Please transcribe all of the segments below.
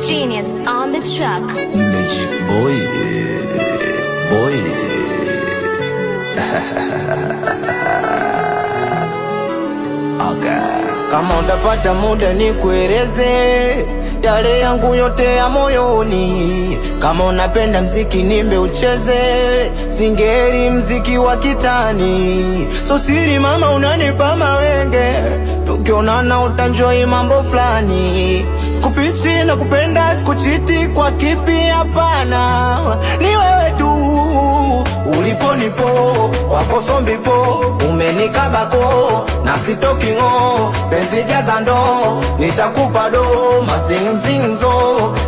Genius on the track. Magic boy, boy. Okay. Kama utapata muda nikueleze yale yangu yote ya moyoni. Kama unapenda mziki nimbe ucheze singeri mziki wa kitani. So siri mama unanipa mawenge, tukionana utanjoi mambo flani. Sikufichi na kupenda sikuchiti kwa kipi hapana. Ni wewe tu ulipo nipo wako sombipo umenikabako na sitoki ngo penzi jaza ndo nitakupa do mazingzinzo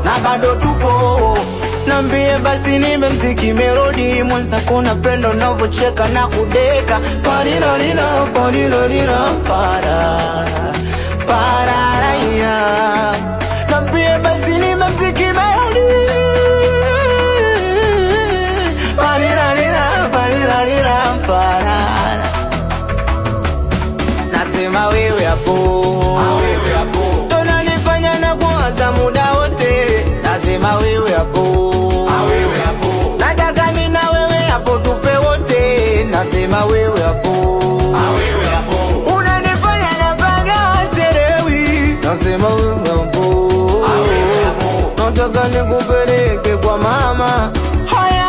na bado tupo. Nambie basi nimbe mziki melodi mwanza kuna pendo na vocheka na kudeka parira lira parira lira para raya. Nambie basi nimbe mziki melodi parira lira parira lira para. Nasema wewe hapo, wewe hapo tona nifanya na kuanza muda wote. Nasema wewe hapo, wewe hapo nataka mimi na wewe hapo tufe wote. Nasema wewe hapo, wewe hapo unanifanya na baga serewi. Nasema wewe hapo, wewe hapo nataka nikupeleke kwa mama. Haya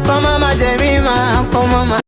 kwa mama Jemima, kwa mama